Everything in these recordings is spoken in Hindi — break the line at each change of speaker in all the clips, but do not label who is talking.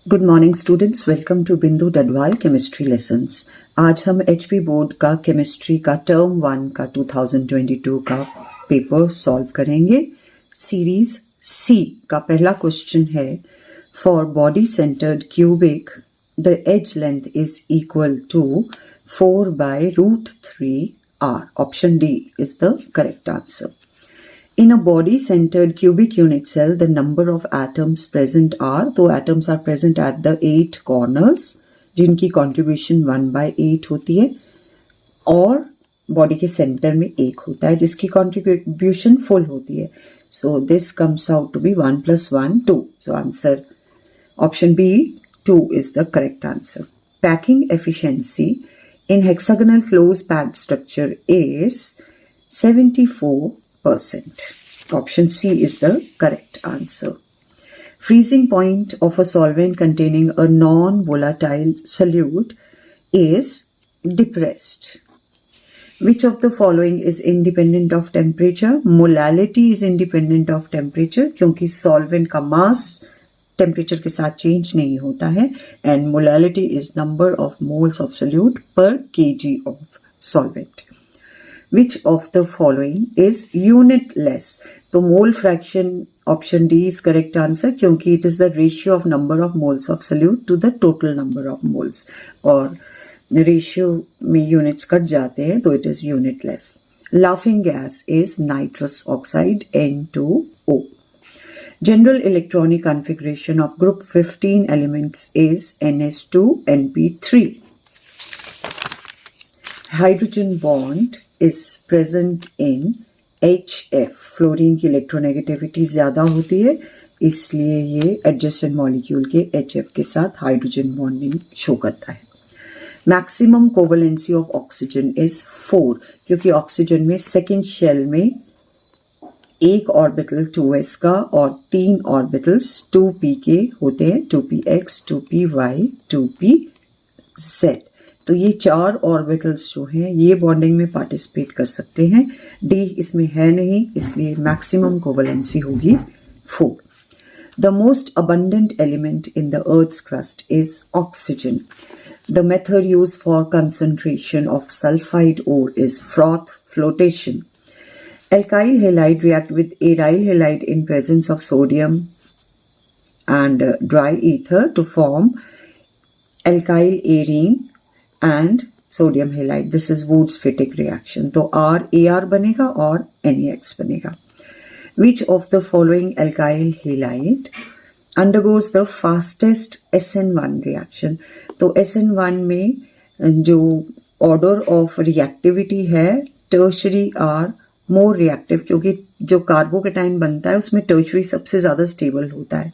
Good morning students, welcome to Bindu Dadwal chemistry lessons. आज हम एचपी बोर्ड का केमिस्ट्री का टर्म 1 का 2022 का पेपर सॉल्व करेंगे। सीरीज सी का पहला क्वेश्चन है, for body centred cubic the edge length is equal to 4/√3r। Option D is the correct answer. In a body-centered cubic unit cell, the number of atoms present are, तो atoms are present at the 8 corners, जिनकी contribution 1/8 होती है, और body के center में 1 होता है जिसकी contribution full होती है. So this comes out to be 1 + 1, 2. So answer option B, 2 is the correct answer. Packing efficiency in hexagonal close packed structure is 74%. Option C is the correct answer. Freezing point of a solvent containing a non-volatile solute is depressed. Which of the following is independent of temperature? Molality is independent of temperature क्योंकि solvent का mass temperature के साथ change नहीं होता है, and molality is number of moles of solute per kg of solvent. Which of the following is unitless? तो mole fraction option D is correct answer क्योंकि it is the ratio of number of moles of solute to the total number of moles, और ratio में units कट जाते हैं तो it is unitless. Laughing gas is nitrous oxide N2O. General electronic configuration of group 15 elements is NS2NP3. Hydrogen bond is present in HF. Fluorine की इलेक्ट्रोनेगेटिविटी ज़्यादा होती है, इसलिए ये एडजेसेंट मॉलिक्यूल के HF के साथ हाइड्रोजन बॉन्डिंग शो करता है. मैक्सिमम कोवलेंसी ऑफ ऑक्सीजन इज 4 क्योंकि ऑक्सीजन में सेकेंड शेल में एक ऑर्बिटल 2s का और 3 ऑर्बिटल्स 2p के होते हैं, 2px, 2py, 2pz. तो ये 4 ऑर्बिटल्स जो हैं ये बॉन्डिंग में पार्टिसिपेट कर सकते हैं. डी इसमें है नहीं, इसलिए मैक्सिमम कोवलेंसी होगी 4. The most abundant element in the earth's crust is oxygen. The method use for concentration of sulphide ore is froth flotation. Alkyl halide react with aryl halide in presence of sodium and dry ether to form alkyl arene and sodium halide. This is Woods-Fittig reaction. तो AR बनेगा और NaX बनेगा. Which of the following alkyl halide undergoes the fastest SN1 reaction? तो SN1 में जो order of reactivity है, tertiary are more reactive क्योंकि जो कार्बोकेटाइन बनता है उसमें टर्शरी सबसे ज़्यादा स्टेबल होता है,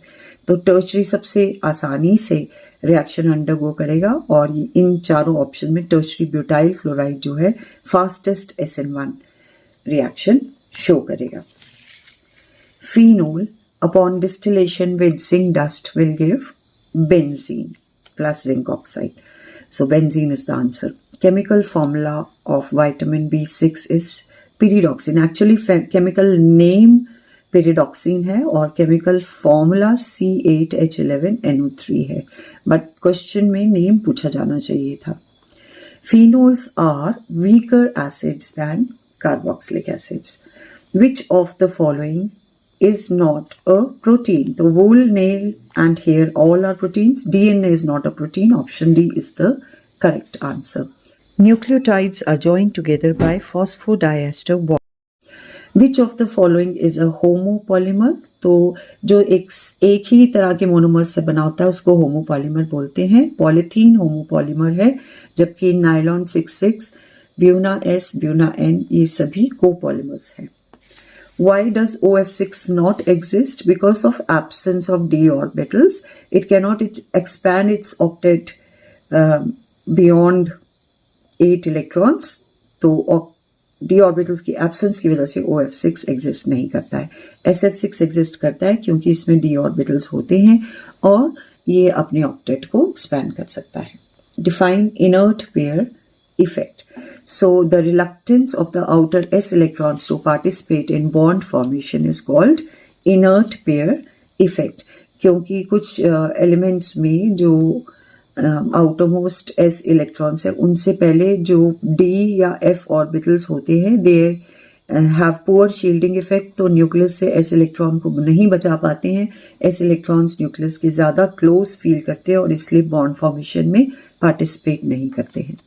तो टर्शरी सबसे आसानी से रिएक्शन अंडरगो करेगा, और इन चारों ऑप्शन में टर्शरी ब्यूटाइल क्लोराइड जो है फास्टेस्ट SN1 रिएक्शन शो करेगा. Phenol upon distillation with zinc dust will give benzene plus zinc oxide. So benzene is the answer. Chemical formula of vitamin B6 is pyridoxine. Actually chemical name pyridoxine है और केमिकल फॉर्मूला C8H11NO3 है, बट क्वेश्चन में नेम पूछा जाना चाहिए था. Phenols are weaker acids than carboxylic acids. Which of the following is not a protein? तो wool, nail and hair all are proteins. DNA is not a protein. Option D is the correct answer. Nucleotides are joined together by phosphodiester bond. Which of the following is a homopolymer? तो जो एक ही तरह के मोनोमर्स से बना होता है उसको होमोपॉलीमर बोलते हैं. पॉलीथीन होमोपॉलीमर है, जबकि nylon 6,6, Buena S, Buena N ये सभी कोपॉलीमर्स हैं. Why does OF6 not exist? Because of absence of d orbitals. It cannot expand its octet beyond 8 electrons, तो d ऑर्बिटल्स की एब्सेंस की वजह से OF6 एग्जिस्ट नहीं करता है. SF6 एग्जिस्ट करता है क्योंकि इसमें d ऑर्बिटल्स होते हैं और ये अपने ऑक्टेट को एक्सपैंड कर सकता है. Define inert pair effect. So the reluctance of the outer s electrons to participate in bond formation is called inert pair effect. क्योंकि कुछ एलिमेंट्स में जो आउटरमोस्ट s इलेक्ट्रॉन्स है उनसे पहले जो d या f ऑर्बिटल्स होते हैं they have poor shielding effect, तो न्यूक्लियस से s इलेक्ट्रॉन को नहीं बचा पाते हैं। s इलेक्ट्रॉन्स न्यूक्लियस के ज़्यादा क्लोज फील करते हैं और इसलिए बॉन्ड फॉर्मेशन में पार्टिसिपेट नहीं करते हैं।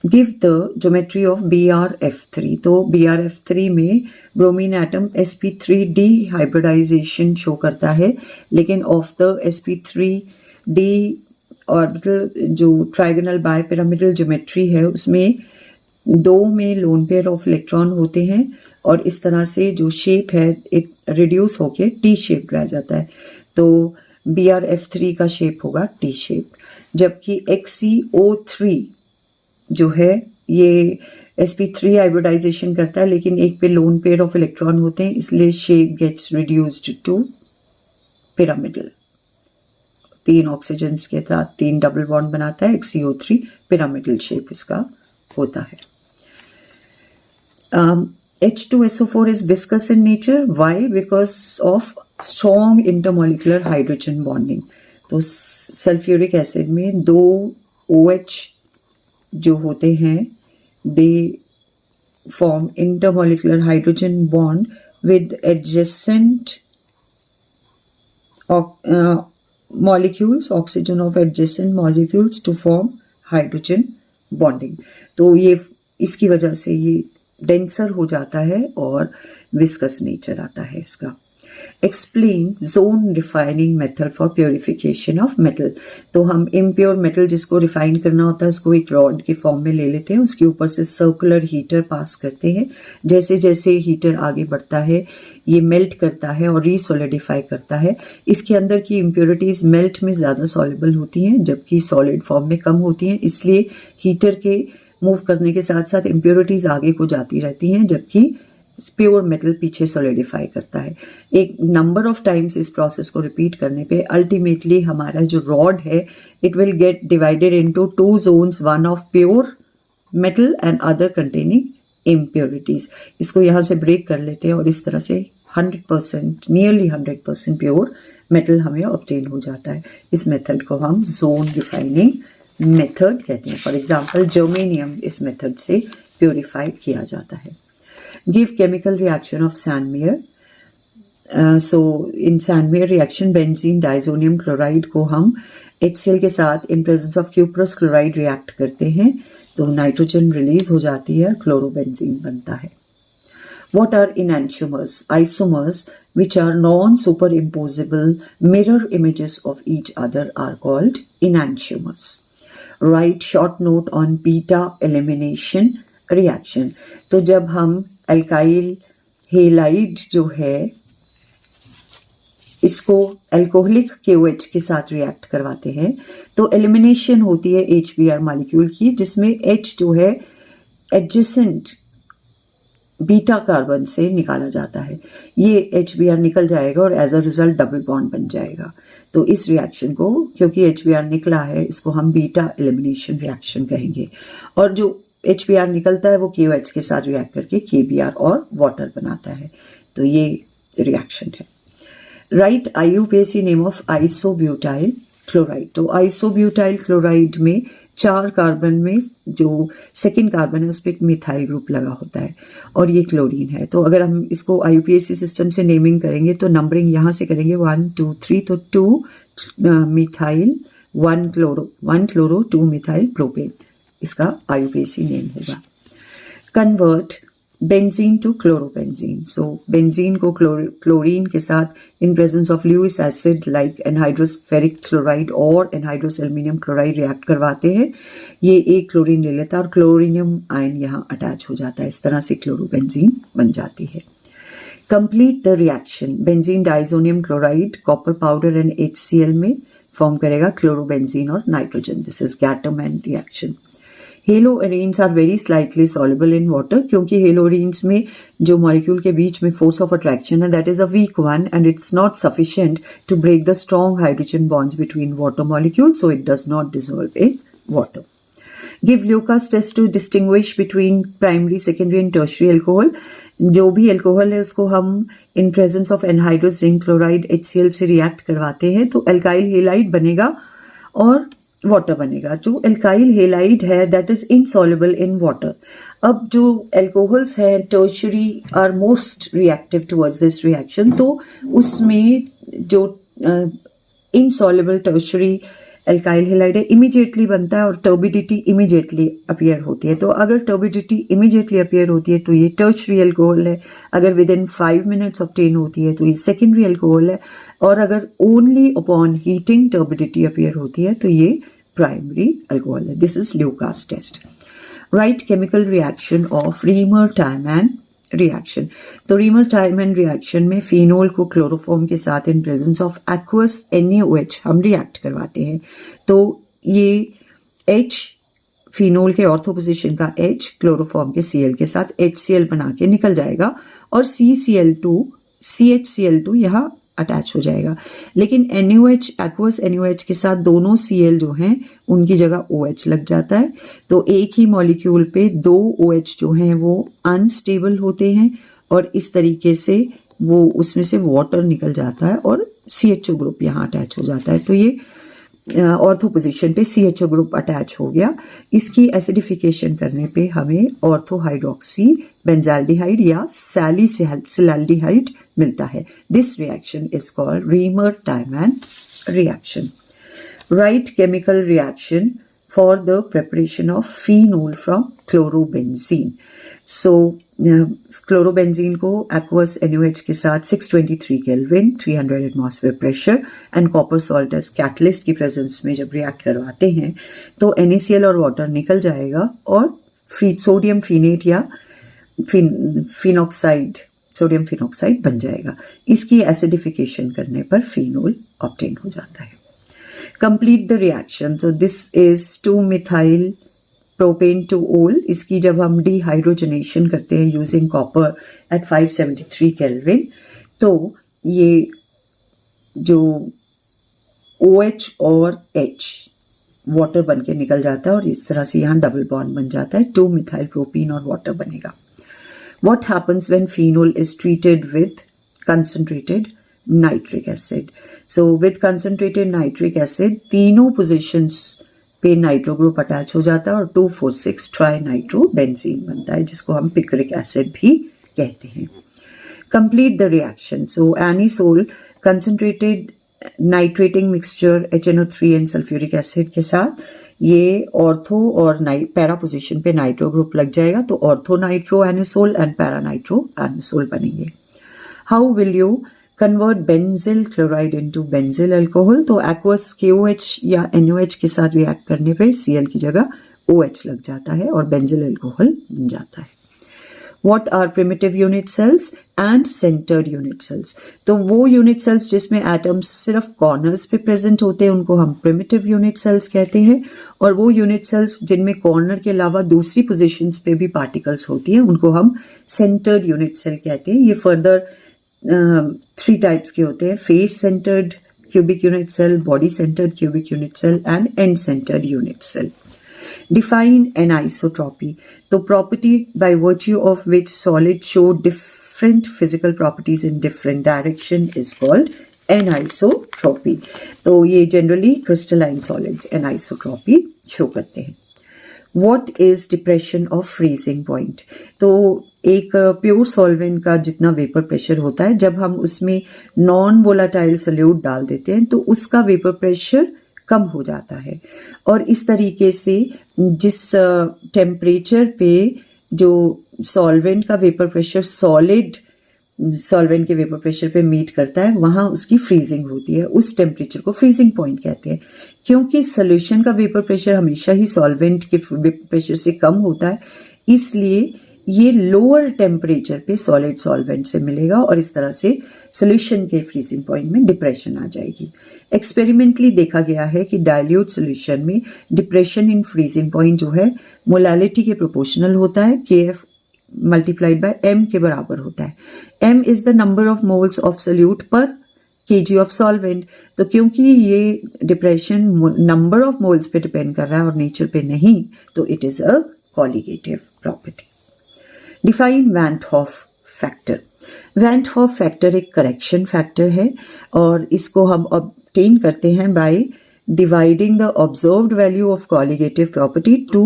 Give the geometry of BrF3, तो BrF3 में bromine atom sp3d hybridisation show करता है, लेकिन ऑफ द sp3d ऑर्बिटल जो ट्राइगोनल बायपिरामिडल ज्योमेट्री है उसमें 2 में लोन पेयर ऑफ इलेक्ट्रॉन होते हैं और इस तरह से जो शेप है इट रिड्यूस होके टी शेप रह जाता है। तो BrF3 का शेप होगा टी शेप, जबकि XeO3 जो है ये sp3 हाइब्रिडाइजेशन करता है लेकिन एक पे लोन पेयर ऑफ इलेक्ट्रॉन होते हैं, इसलिए shape gets reduced to pyramidal. 3 oxygens के साथ 3 डबल बॉन्ड बनाता है, XeO3 पिरामिडल शेप इसका होता है। H2SO4 is viscous in nature. Why? Because of strong intermolecular hydrogen bonding. तो सल्फ्यूरिक एसिड में 2 OH जो होते हैं they form intermolecular hydrogen bond with adjacent molecules, oxygen of adjacent molecules to form hydrogen bonding. तो ये इसकी वजह से ये डेंसर हो जाता है और विस्कस नेचर आता है इसका। Explain zone refining method for purification of metal, तो हम इम्प्योर मेटल जिसको रिफाइन करना होता है उसको एक रॉड के फॉर्म में ले लेते हैं, उसके ऊपर से सर्कुलर हीटर पास करते हैं। जैसे जैसे हीटर आगे बढ़ता है ये मेल्ट करता है और रीसोलिडिफाई करता है। इसके अंदर की इम्प्योरिटीज़ मेल्ट में ज़्यादा सॉल्युबल होती हैं जबकि सॉलिड फॉर्म में कम होती हैं, इसलिए हीटर के मूव करने के साथ साथ इम्प्योरिटीज़ आगे को जाती रहती हैं जबकि प्योर मेटल पीछे सॉलिडिफाई करता है। एक नंबर ऑफ टाइम्स इस प्रोसेस को रिपीट करने पे अल्टीमेटली हमारा जो रॉड है it will get divided into 2 zones, one of pure metal and other containing impurities. इसको यहाँ से ब्रेक कर लेते हैं और इस तरह से 100% नियरली 100% प्योर मेटल हमें ऑब्टेन हो जाता है। इस मेथड को हम जोन रिफाइनिंग मेथड कहते हैं। फॉर एग्जाम्पल जर्मेनियम इस मेथड से प्योरीफाइड किया जाता है। Give chemical reaction of Sandmeyer, so in Sandmeyer reaction benzene diazonium chloride को हम HCl के साथ in presence of cuprous chloride react करते हैं तो नाइट्रोजन रिलीज हो जाती है, क्लोरोबेंजीन बनता है। What are enantiomers? Isomers which are non-superimposable mirror images of each other are called enantiomers. Write short note on beta elimination reaction. तो जब हम अल्काइल हेलाइड जो है इसको अल्कोहलिक KOH के साथ रिएक्ट करवाते हैं तो एलिमिनेशन होती है HBr मॉलिक्यूल की, जिसमें H जो है एडजेसेंट बीटा कार्बन से निकाला जाता है। ये HBr निकल जाएगा और as a result double bond बन जाएगा। तो इस रिएक्शन को क्योंकि HBr निकला है इसको हम बीटा एलिमिनेशन रिएक्शन कहेंगे। और जो HBr निकलता है वो KOH के साथ रिएक्ट करके KBr और वाटर बनाता है। तो ये रिएक्शन है। Right IUPAC name of isobutyl chloride. तो आइसोब्यूटाइल क्लोराइड में 4 कार्बन में जो सेकेंड कार्बन है उस पर एक मिथाइल ग्रुप लगा होता है और ये क्लोरीन है। तो अगर हम इसको IUPAC सिस्टम से नेमिंग करेंगे तो नंबरिंग यहाँ से करेंगे 1 2 3, तो 2 मिथाइल 1 क्लोरो 2 मिथाइल प्रोपेन, इसका IUPAC नेम होगा। Convert benzene to chlorobenzene, so benzene को क्लोरीन के साथ in presence of Lewis acid like anhydrous ferric chloride और एनहाइड्रस एल्यूमिनियम क्लोराइड रिएक्ट करवाते हैं। ये एक क्लोरीन ले लेता है और क्लोरीनियम आयन यहाँ अटैच हो जाता है, इस तरह से क्लोरोबेंजीन बन जाती है। Complete the reaction, benzene diazonium chloride copper powder and HCl में फॉर्म करेगा क्लोरोबेंजीन और nitrogen, this is Gattermann reaction. Haloarenes are very slightly soluble in water, क्योंकि हेलोएरीन्स में जो मॉलिक्यूल के बीच में फोर्स ऑफ अट्रैक्शन है that is a weak one and it's not sufficient to break the strong hydrogen bonds between water molecule, so it does not dissolve in water. Give Lucas test to distinguish between primary, secondary and tertiary alcohol. जो भी अल्कोहल है उसको हम इन presence of anhydrous zinc chloride HCl से रिएक्ट करवाते हैं तो अल्काइल हेलाइड बनेगा और वाटर बनेगा। जो अल्काइल हेलाइड है that is insoluble in water. अब जो अल्कोहल्स है tertiary are most reactive towards this reaction, तो उसमें जो इनसॉल्युबल टर्शरी अल्काइल हेलाइड है इमीडिएटली बनता है और टर्बिडिटी इमीडिएटली अपीयर होती है। तो अगर टर्बिडिटी इमीडिएटली अपीयर होती है तो ये टर्शरी अल्कोहल है, अगर विद इन 5 मिनट्स ऑब्टेन होती है तो ये सेकेंडरी अल्कोहल है, और अगर only upon heating turbidity appear होती है तो ये प्राइमरी अल्कोहल है। This is Lucas test. Write chemical reaction of Reimer Tiemann reaction. तो रीमर-टायमैन रिएक्शन में फिनोल को क्लोरोफॉर्म के साथ in presence of aqueous NaOH हम रिएक्ट करवाते हैं। तो ये H फिनोल के ऑर्थो पोजीशन का H क्लोरोफॉर्म के Cl के साथ HCl बना के निकल जाएगा और CHCl2 यहाँ अटैच हो जाएगा। लेकिन NaOH एक्वस NaOH के साथ दोनों Cl जो हैं उनकी जगह OH लग जाता है, तो एक ही मॉलिक्यूल पे 2 OH जो हैं वो अनस्टेबल होते हैं और इस तरीके से वो उसमें से वाटर निकल जाता है और CHO ग्रुप यहाँ अटैच हो जाता है। तो ये ऑर्थो पोजीशन पे CHO ग्रुप अटैच हो गया। इसकी एसिडिफिकेशन करने पे हमें ऑर्थो हाइड्रोक्सी बेंजाल्डिहाइड या सैलिसिलैल्डिहाइड मिलता है। This reaction is called Reimer Tiemann reaction. Write chemical reaction for the preparation of phenol from chlorobenzene. So chlorobenzene को aqueous NaOH के साथ 623 Kelvin 300 atmosphere pressure and copper salt as catalyst की presence में जब react करवाते हैं तो NaCl और water निकल जाएगा और सोडियम फिनेट या सोडियम फिनॉक्साइड बन जाएगा। इसकी एसिडिफिकेशन करने पर फिनोल ऑब्टेन हो जाता है। Complete the reaction. So this is 2-methyl propane 2-ol. इसकी जब हम डिहाइड्रोजनेशन करते हैं यूजिंग कॉपर एट 573 केल्विन तो ये जो OH और H वाटर बन के निकल जाता है और इस तरह से यहाँ डबल बॉन्ड बन जाता है, 2-methyl propene और वाटर बनेगा। What happens when phenol is treated with concentrated nitric acid? So with concentrated nitric acid तीनों पोजीशंस पे नाइट्रो ग्रुप अटैच हो जाता है और 2,4,6 ट्राई नाइट्रो बेंजीन बनता है जिसको हम पिक्रिक एसिड भी कहते हैं। Complete the reaction. So anisole concentrated nitrating mixture HNO3 and sulphuric acid के साथ ये ऑर्थो और पैरा पोजीशन पे नाइट्रो ग्रुप लग जाएगा तो ortho nitro anisole and para nitro anisole बनेंगे। How will you convert benzyl chloride into benzyl alcohol? तो एक्वस KOH या NaOH के साथ रिएक्ट करने पे Cl की जगह OH लग जाता है और बेंजिल अल्कोहल बन जाता है। What are primitive unit cells and centered unit cells? तो वो यूनिट सेल्स जिसमें एटम्स सिर्फ कॉर्नर्स पे प्रेजेंट होते हैं उनको हम प्रिमिटिव यूनिट सेल्स कहते हैं, और वो यूनिट सेल्स जिनमें कॉर्नर के अलावा दूसरी पोजीशंस पे भी पार्टिकल्स होती हैं उनको हम सेंटर्ड यूनिट सेल कहते हैं। ये फर्दर 3 टाइप्स के होते हैं, face centred cubic unit cell, body centred cubic unit cell and end centred unit cell. Define anisotropy. तो property by virtue of which solid show different physical properties in different direction is called anisotropy. तो ये generally crystalline solids anisotropy show करते हैं। What is depression of freezing point? तो एक प्योर सॉल्वेंट का जितना वेपर प्रेशर होता है जब हम उसमें नॉन वोलाटाइल सोल्यूट डाल देते हैं तो उसका वेपर प्रेशर कम हो जाता है, और इस तरीके से जिस टेम्परेचर पे जो सॉल्वेंट का वेपर प्रेशर सॉलिड सॉल्वेंट के वेपर प्रेशर पे मीट करता है वहाँ उसकी फ्रीजिंग होती है, उस टेम्परेचर को फ्रीजिंग पॉइंट कहते हैं। क्योंकि सोल्यूशन का वेपर प्रेशर हमेशा ही सॉल्वेंट के वेपर प्रेशर से कम होता है इसलिए ये लोअर टेम्परेचर पे सॉलिड सॉल्वेंट से मिलेगा और इस तरह से सोल्यूशन के फ्रीजिंग पॉइंट में डिप्रेशन आ जाएगी। एक्सपेरिमेंटली देखा गया है कि डाइल्यूट सोल्यूशन में डिप्रेशन इन फ्रीजिंग पॉइंट जो है मोलालिटी के प्रोपोर्शनल होता है, KF मल्टीप्लाइड बाय M के बराबर होता है। M is the number of moles of solute per kg of solvent. तो क्योंकि ये डिप्रेशन नंबर ऑफ मोल्स पे डिपेंड कर रहा है और नेचर पे नहीं तो it is a colligative property. Define van't Hoff factor. Van't Hoff factor एक करेक्शन फैक्टर है और इसको हम ऑब्टेन करते हैं by dividing the observed value of colligative property to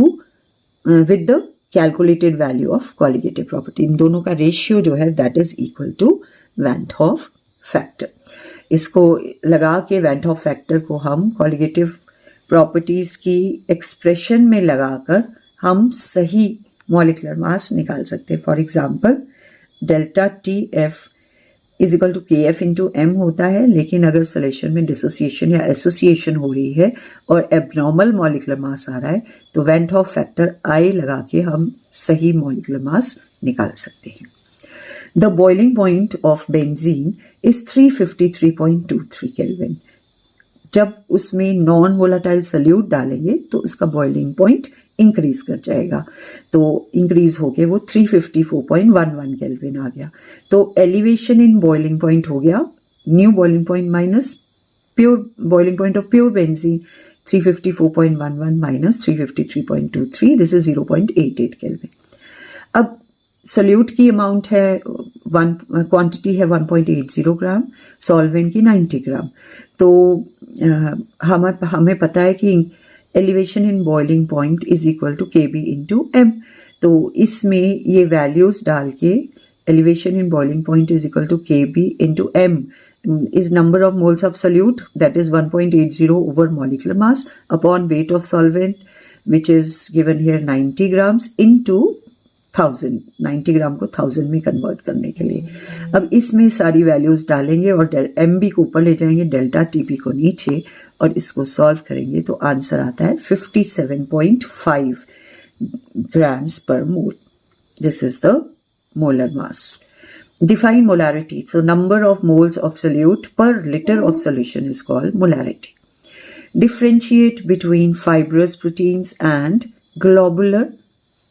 with the calculated value of colligative property. इन दोनों का रेशियो जो है that is equal to van't Hoff factor. इसको लगा के वैन हॉफ फैक्टर को हम कॉलिगेटिव प्रॉपर्टीज की एक्सप्रेशन में लगाकर हम सही मॉलिक्यूलर मास निकाल सकते हैं। For example delta T F is equal to K F into M होता है, लेकिन अगर सोल्यूशन में डिसोसिएशन या एसोसिएशन हो रही है और एबनॉर्मल मॉलिक्यूलर मास आ रहा है तो वैन हॉफ फैक्टर आई लगा के हम सही मॉलिक्यूलर मास निकाल सकते हैं। The boiling point of benzene is 353.23 kelvin. जब उसमें नॉन वोलाटाइल सल्यूट डालेंगे तो उसका बॉइलिंग पॉइंट इंक्रीज कर जाएगा, तो इंक्रीज होके वो 354.11 केल्विन आ गया। तो एलिवेशन इन बॉइलिंग पॉइंट हो गया new boiling point minus pure boiling point of pure benzene 354.11 minus 353.23, this is 0.88 kelvin. अब सल्यूट की अमाउंट है क्वांटिटी है 1.80 ग्राम, सॉल्वेंट की 90 ग्राम। तो हमें पता है कि elevation in boiling point is equal to K B into M. तो इसमें ये वैल्यूज डाल के elevation in boiling point is equal to K B into M is number of moles of solute, that is 1.80 over molecular mass upon weight of solvent, which is given here 90 grams into 1000। 90 ग्राम को 1000 में कन्वर्ट करने के लिए अब इसमें सारी वैल्यूज डालेंगे और एम बी को ऊपर ले जाएंगे, डेल्टा टी पी को नीचे, और इसको सॉल्व करेंगे तो आंसर आता है 57.5 grams per mole. This is the molar mass. Define molarity. So number of moles of solute per liter of solution is called molarity. Differentiate between fibrous proteins and globular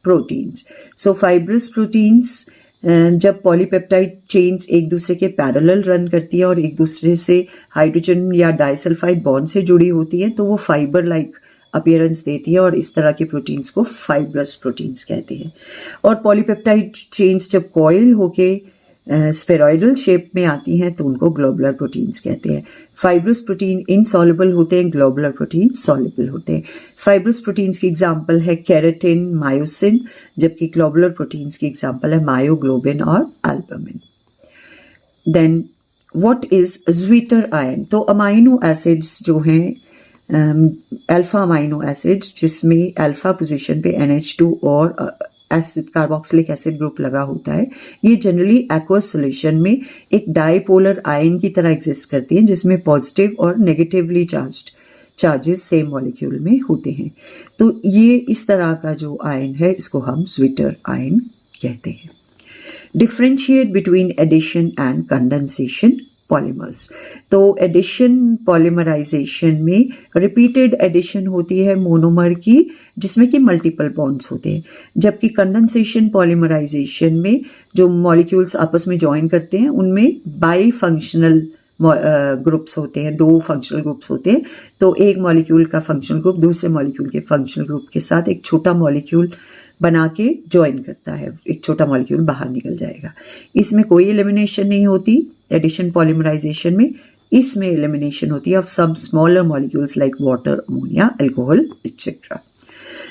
proteins. So fibrous proteins जब पॉलीपेप्टाइड चेन्स एक दूसरे के पैरेलल रन करती है और एक दूसरे से हाइड्रोजन या डाइसल्फाइड बॉन्ड से जुड़ी होती है तो वो फाइबर लाइक अपीयरेंस देती है और इस तरह के प्रोटीन्स को फाइब्रस प्रोटीन्स कहते हैं। और पॉलीपेप्टाइड चेन्स जब कॉइल होके स्फेरॉइडल शेप में आती हैं तो उनको ग्लोबुलर प्रोटीन्स कहते हैं। फाइब्रस प्रोटीन इनसॉल्युबल होते हैं, ग्लोबुलर प्रोटीन सॉल्युबल होते हैं। फाइब्रस प्रोटीन्स की एग्जांपल है केराटिन, मायोसिन, जबकि ग्लोबुलर प्रोटीन्स की एग्जांपल है मायोग्लोबिन और albumin. Then what is zwitter ion? तो अमाइनो एसिड्स जो हैं अल्फा अमाइनो एसिड्स जिसमें अल्फा पोजीशन पे NH2 और एसिड कार्बोक्सिलिक एसिड ग्रुप लगा होता है, ये जनरली एक्वस सॉल्यूशन में एक डाइपोलर आयन की तरह एग्जिस्ट करती हैं जिसमें पॉजिटिव और negatively charged charges same molecule में होते हैं। तो ये इस तरह का जो आयन है इसको हम ज्वीटर आयन कहते हैं। Differentiate between addition and condensation polymers. तो एडिशन पॉलीमराइजेशन में रिपीटेड एडिशन होती है मोनोमर की जिसमें कि मल्टीपल बॉन्ड्स होते हैं, जबकि कंडेंसेशन पॉलीमराइजेशन में जो मॉलिक्यूल्स आपस में ज्वाइन करते हैं उनमें बाई फंक्शनल ग्रुप्स होते हैं, दो फंक्शनल ग्रुप्स होते हैं। तो एक मॉलिक्यूल का फंक्शनल ग्रुप दूसरे मॉलिक्यूल के फंक्शनल ग्रुप के साथ एक छोटा मॉलिक्यूल बना के ज्वाइन करता है, एक छोटा मॉलिक्यूल बाहर निकल जाएगा। इसमें कोई एलिमिनेशन नहीं होती एडिशन पॉलीमराइजेशन में। इसमें एलिमिनेशन होती है of some smaller molecules like water, ammonia, alcohol etcetera.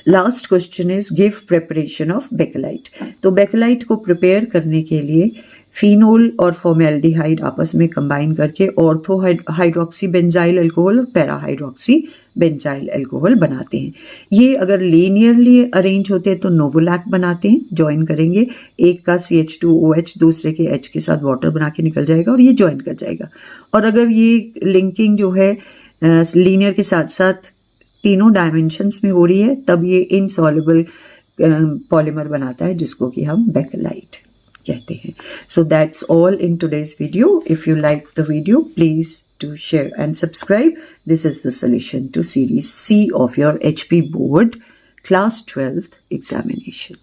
Last question is give preparation of Bakelite. तो बेकेलाइट को प्रिपेयर करने के लिए फिनोल और फॉर्मेल्डिहाइड आपस में कंबाइन करके ऑर्थो हाइड्रोक्सी बेंजाइल अल्कोहल और पैरा हाइड्रोक्सी बेंजाइल अल्कोहल बनाते हैं। ये अगर लीनियरली अरेंज होते हैं तो नोवोलैक बनाते हैं, ज्वाइन करेंगे, एक का CH2OH दूसरे के H के साथ वाटर बना के निकल जाएगा और ये ज्वाइन कर जाएगा। और अगर ये लिंकिंग जो है लीनियर के साथ साथ तीनों डायमेंशंस में हो रही है तब ये इनसॉल्युबल पॉलीमर बनाता है जिसको कि हम बेकेलाइट कहते हैं। So that's all in today's video. If you like the video, please do share and subscribe. This is the solution to series C of your HP board class 12th examination.